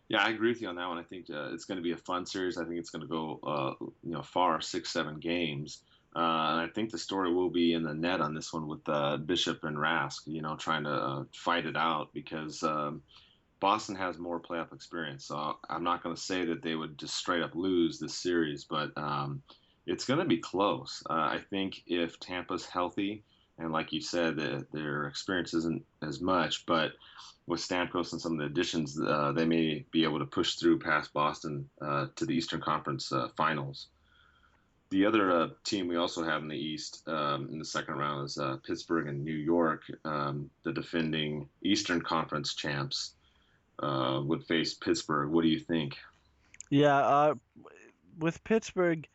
Yeah, I agree with you on that one. I think it's going to be a fun series. I think it's going to go, far, 6, 7 games. And I think the story will be in the net on this one with Bishop and Rask, trying to fight it out because Boston has more playoff experience. So I'm not going to say that they would just straight up lose this series, but it's going to be close. I think if Tampa's healthy, and like you said, their experience isn't as much, but with Stamkos and some of the additions, they may be able to push through past Boston to the Eastern Conference Finals. The other team we also have in the East in the second round is Pittsburgh and New York. The defending Eastern Conference champs would face Pittsburgh. What do you think? Yeah, with Pittsburgh,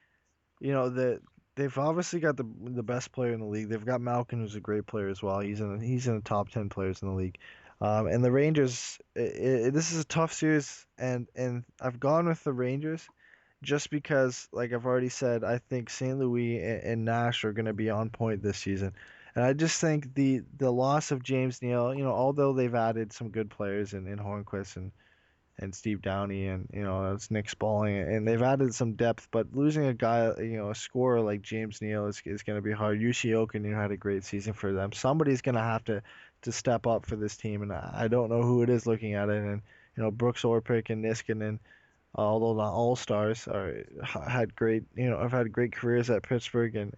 they've obviously got the best player in the league. They've got Malkin, who's a great player as well. He's in the top 10 players in the league. And the Rangers, this is a tough series, and I've gone with the Rangers just because, like I've already said, I think St. Louis and Nash are going to be on point this season. And I just think the loss of James Neal, although they've added some good players in Hornquist and Steve Downey and it's Nick Spalling and they've added some depth, but losing a guy, a scorer like James Neal is going to be hard. Yushi had a great season for them. Somebody's going to have to step up for this team, and I don't know who it is looking at it. And Brooks Orpik and Niskanen, although not all stars, have had great careers at Pittsburgh,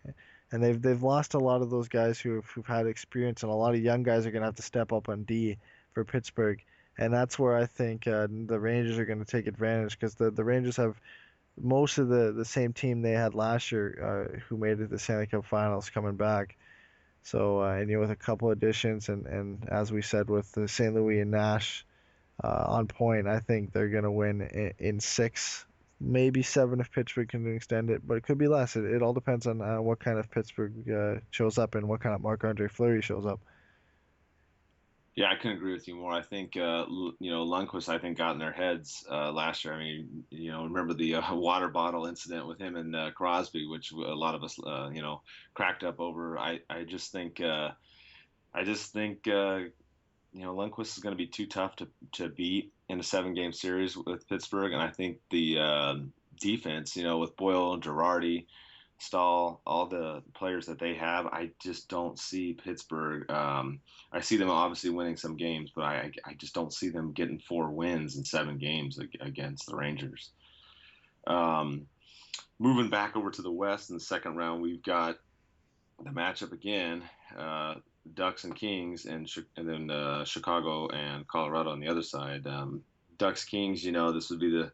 and they've lost a lot of those guys who've had experience, and a lot of young guys are going to have to step up on D for Pittsburgh. And that's where I think the Rangers are going to take advantage because the Rangers have most of the same team they had last year who made it to the Stanley Cup Finals coming back. So, and with a couple additions and as we said with the St. Louis and Nash on point, I think they're going to win in 6, maybe 7 if Pittsburgh can extend it, but it could be less. It all depends on what kind of Pittsburgh shows up and what kind of Marc-Andre Fleury shows up. Yeah, I couldn't agree with you more. I think Lundqvist, I think, got in their heads last year. I mean, remember the water bottle incident with him and Crosby, which a lot of us, cracked up over. I just think Lundqvist is going to be too tough to beat in a 7 game series with Pittsburgh, and I think the defense, with Boyle and Girardi, Stahl, all the players that they have, I just don't see Pittsburgh. I see them obviously winning some games, but I just don't see them getting 4 wins in 7 games against the Rangers. Um, Moving back over to the West in the second round, we've got the matchup again, Ducks and Kings, and then Chicago and Colorado on the other side. Ducks Kings, this would be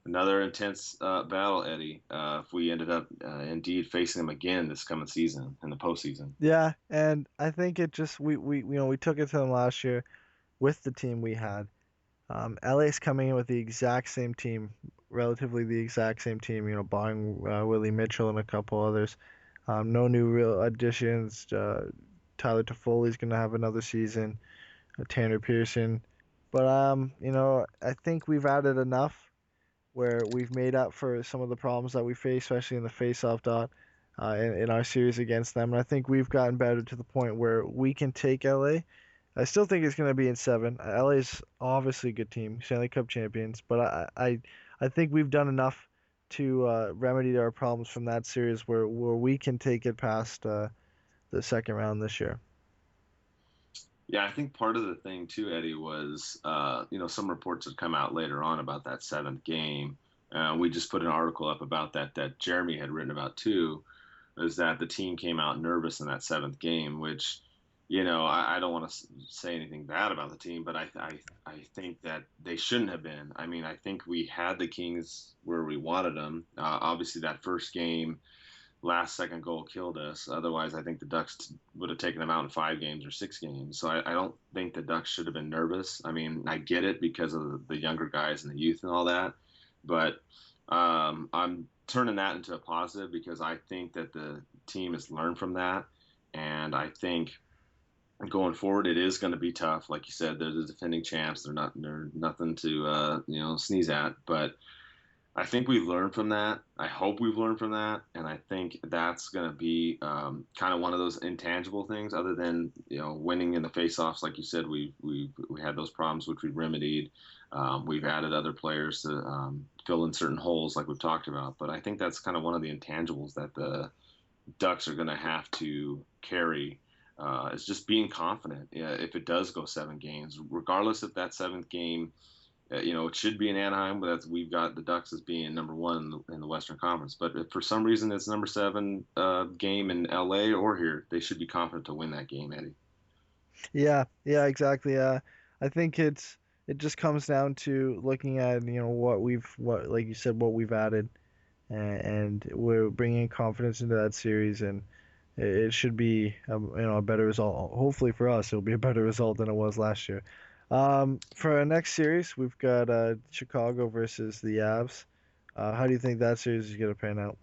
another intense battle, Eddie. If we ended up indeed facing them again this coming season in the postseason. Yeah, and I think it just we took it to them last year with the team we had. LA's coming in with the exact same team, relatively the exact same team, barring Willie Mitchell and a couple others. No new real additions. Tyler Toffoli's gonna have another season. Tanner Pearson, but I think we've added enough where we've made up for some of the problems that we face, especially in the face-off dot in our series against them. And I think we've gotten better to the point where we can take LA. I still think it's going to be in 7. LA's obviously a good team, Stanley Cup champions, but I think we've done enough to remedy our problems from that series where we can take it past the second round this year. Yeah, I think part of the thing too, Eddie, was some reports had come out later on about that seventh game. We just put an article up about that Jeremy had written about too, is that the team came out nervous in that seventh game, which, I don't want to say anything bad about the team, but I think that they shouldn't have been. I mean, I think we had the Kings where we wanted them. Obviously, that first game, last second goal killed us. Otherwise, I think the Ducks would have taken them out in 5 games or 6 games. So I don't think the Ducks should have been nervous. I mean, I get it because of the younger guys and the youth and all that, but I'm turning that into a positive because I think that the team has learned from that, and I think going forward it is going to be tough. Like you said, they're the defending champs. They're nothing to sneeze at, but I think we've learned from that. I hope we've learned from that, and I think that's going to be kind of one of those intangible things. Other than winning in the faceoffs, like you said, we had those problems which we remedied. We've added other players to fill in certain holes, like we've talked about. But I think that's kind of one of the intangibles that the Ducks are going to have to carry. Is just being confident. If it does go 7 games, regardless if that seventh game it should be in Anaheim, but we've got the Ducks as being number one in the Western Conference. But if for some reason it's number 7 game in LA or here, they should be confident to win that game, Eddie. Yeah, yeah, exactly. I think it just comes down to looking at what like you said what we've added, and we're bringing confidence into that series, and it should be a better result. Hopefully for us, it'll be a better result than it was last year. For our next series, we've got Chicago versus the Avs. How do you think that series is gonna pan out?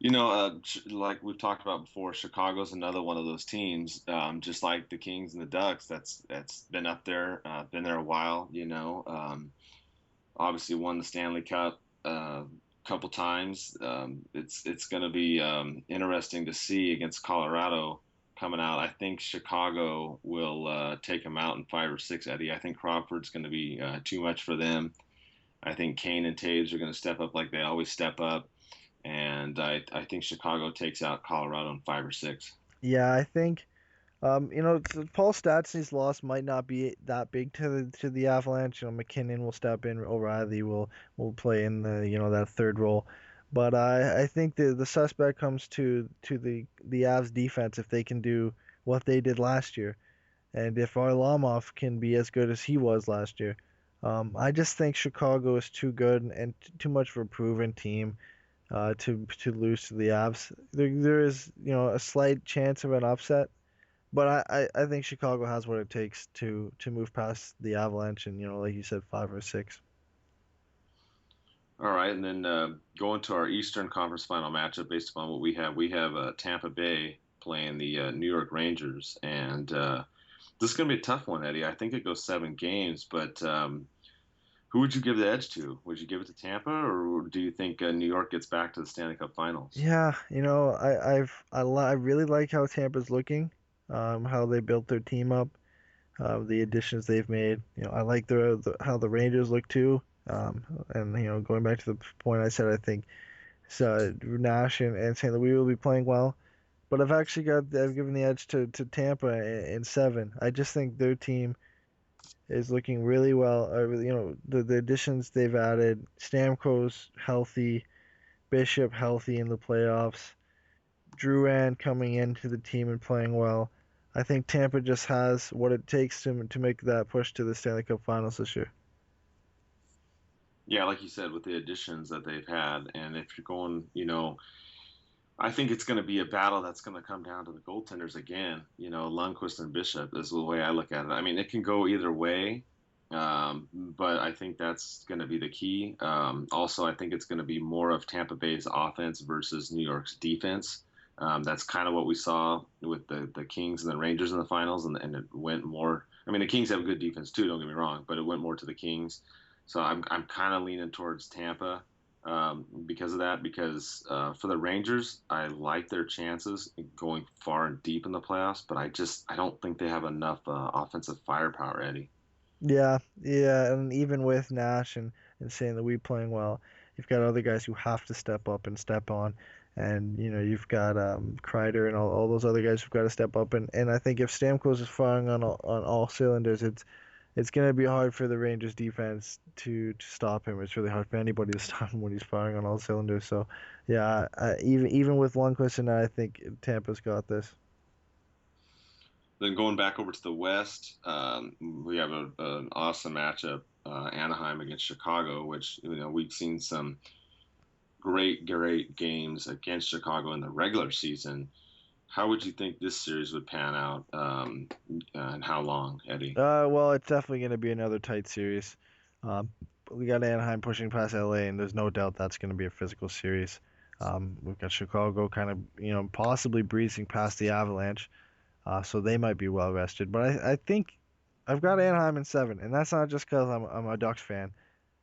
Like we've talked about before, Chicago's another one of those teams, just like the Kings and the Ducks. That's been up there, been there a while. Obviously won the Stanley Cup a couple times. It's going to be interesting to see against Colorado coming out. I think Chicago will take them out in 5 or 6. Eddie, I think Crawford's going to be too much for them. I think Kane and Taves are going to step up like they always step up, and I think Chicago takes out Colorado in 5 or 6. Yeah, I think Paul Stastny's loss might not be that big to the Avalanche. McKinnon will step in, O'Reilly will play in the that third role, but I think the suspect comes to the Avs defense if they can do what they did last year, and if Varlamov can be as good as he was last year. I just think Chicago is too good and too much of a proven team to lose to the Avs. There is a slight chance of an upset, but I think Chicago has what it takes to move past the Avalanche and like you said 5 or 6. All right, and then going to our Eastern Conference Final matchup based upon what we have Tampa Bay playing the New York Rangers, and this is going to be a tough one, Eddie. I think it goes 7 games, but who would you give the edge to? Would you give it to Tampa, or do you think New York gets back to the Stanley Cup Finals? Yeah, I really like how Tampa's looking, how they built their team up, the additions they've made. I like how the Rangers look too. And going back to the point I said, I think so, Nash and St. Louis will be playing well. But I've given the edge to Tampa in 7. I just think their team is looking really well. The additions they've added, Stamkos healthy, Bishop healthy in the playoffs, Drouin coming into the team and playing well. I think Tampa just has what it takes to make that push to the Stanley Cup Finals this year. Yeah, like you said, with the additions that they've had, and if you're going, I think it's going to be a battle that's going to come down to the goaltenders again. Lundqvist and Bishop is the way I look at it. I mean, it can go either way, but I think that's going to be the key. Also, I think it's going to be more of Tampa Bay's offense versus New York's defense. That's kind of what we saw with the Kings and the Rangers in the finals, and it went more. I mean, the Kings have a good defense too. Don't get me wrong, but it went more to the Kings. So I'm kind of leaning towards Tampa because of that. Because for the Rangers, I like their chances going far and deep in the playoffs, but I don't think they have enough offensive firepower, Eddie. Yeah, yeah, and even with Nash and and saying that we're playing well. You've got other guys who have to step up and step on. And you've got Kreider and all those other guys who've got to step up. And I think if Stamkos is firing on all cylinders, it's going to be hard for the Rangers defense to stop him. It's really hard for anybody to stop him when he's firing on all cylinders. So, yeah, even with Lundqvist and I think Tampa's got this. Then going back over to the West, we have an awesome matchup, Anaheim against Chicago, which we've seen some great games against Chicago in the regular season. How would you think this series would pan out, and how long, Eddie? Well, it's definitely going to be another tight series. We got Anaheim pushing past LA, and there's no doubt that's going to be a physical series. We've got Chicago kind of, possibly breezing past the Avalanche, so they might be well rested. But I think I've got Anaheim in 7, and that's not just because I'm a Ducks fan.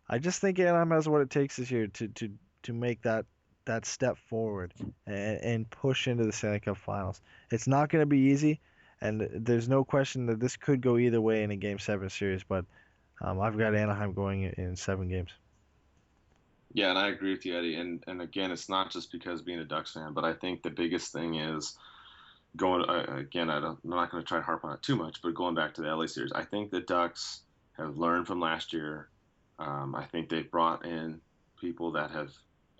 I just think Anaheim has what it takes this year to make that step forward and push into the Stanley Cup Finals. It's not going to be easy, and there's no question that this could go either way in a Game 7 series, but I've got Anaheim going in 7 games. Yeah, and I agree with you, Eddie. And again, it's not just because being a Ducks fan, but I think the biggest thing is going again. I'm not going to try to harp on it too much, but going back to the LA series, I think the Ducks have learned from last year. I think they've brought in people that have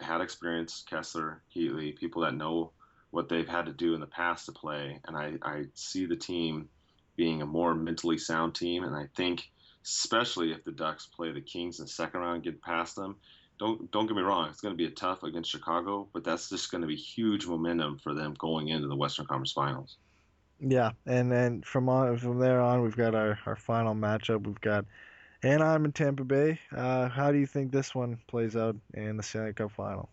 had experience, Kessler, Heatley, people that know what they've had to do in the past to play. And I see the team being a more mentally sound team. And I think, especially if the Ducks play the Kings in the second round and get past them, don't get me wrong, it's going to be a tough against Chicago, but that's just going to be huge momentum for them going into the Western Conference Finals. Yeah, and then from there on, we've got our final matchup. We've got Anaheim and Tampa Bay. How do you think this one plays out in the Stanley Cup Final?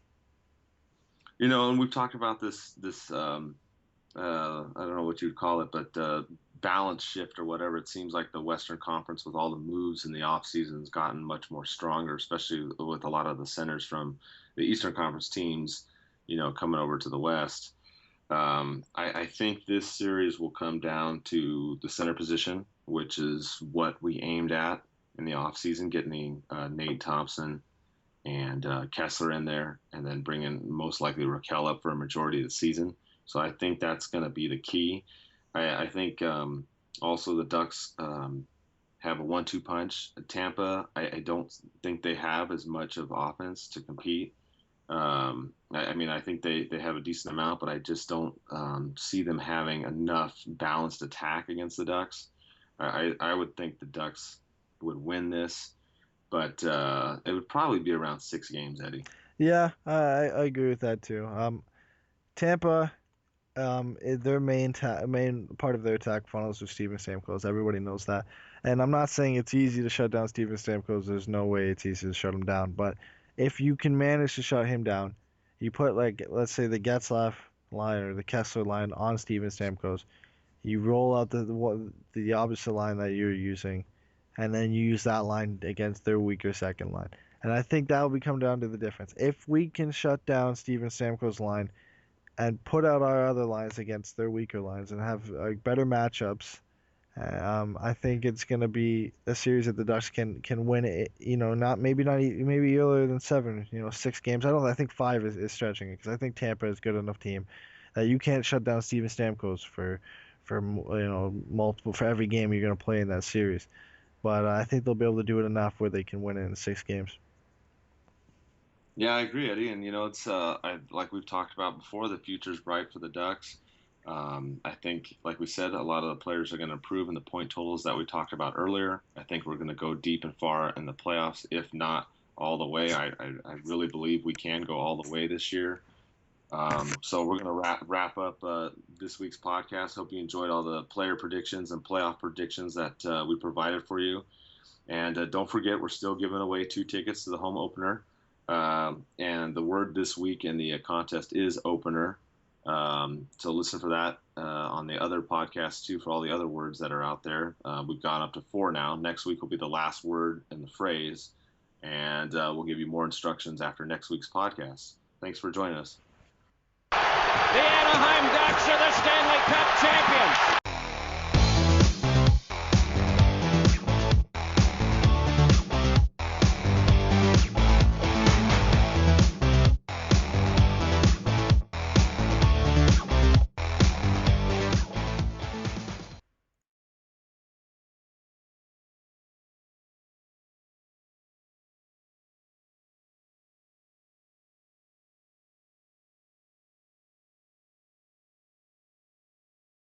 And we've talked about this I don't know what you'd call it, but balance shift or whatever. It seems like the Western Conference, with all the moves in the offseason, has gotten much more stronger, especially with a lot of the centers from the Eastern Conference teams, coming over to the West. I think this series will come down to the center position, which is what we aimed at in the offseason, getting Nate Thompson and Kessler in there, and then bringing most likely Raquel up for a majority of the season. So I think that's going to be the key. I think also the Ducks have a 1-2 punch. Tampa, I don't think they have as much of offense to compete. I think they have a decent amount, but I just don't see them having enough balanced attack against the Ducks. I would think the Ducks would win this, but it would probably be around 6 games, Eddie. Yeah, I agree with that too. Tampa, their main part of their attack funnels with Steven Stamkos. Everybody knows that, and I'm not saying it's easy to shut down Steven Stamkos. There's no way it's easy to shut him down. But if you can manage to shut him down, you put, like, let's say the Getzlaf line or the Kessler line on Steven Stamkos. You roll out the opposite line that you're using, and then you use that line against their weaker second line. And I think that will come down to the difference. If we can shut down Steven Stamkos' line and put out our other lines against their weaker lines and have better matchups, I think it's going to be a series that the Ducks can win it. Maybe earlier than 7. 6 games. I think 5 is stretching it, because I think Tampa is a good enough team that you can't shut down Steven Stamkos for multiple for every game you're going to play in that series. But I think they'll be able to do it enough where they can win it in 6 games. Yeah, I agree, Eddie. And it's like we've talked about before, the future's bright for the Ducks. I think, like we said, a lot of the players are going to improve in the point totals that we talked about earlier. I think we're going to go deep and far in the playoffs, if not all the way. I really believe we can go all the way this year. So we're going to wrap up this week's podcast. Hope you enjoyed all the player predictions and playoff predictions that we provided for you. And don't forget, we're still giving away 2 tickets to the home opener. And the word this week in the contest is opener. So listen for that on the other podcasts too, for all the other words that are out there. We've gone up to 4 now. Next week will be the last word in the phrase, and we'll give you more instructions after next week's podcast. Thanks for joining us. The Anaheim Ducks are the Stanley Cup champions.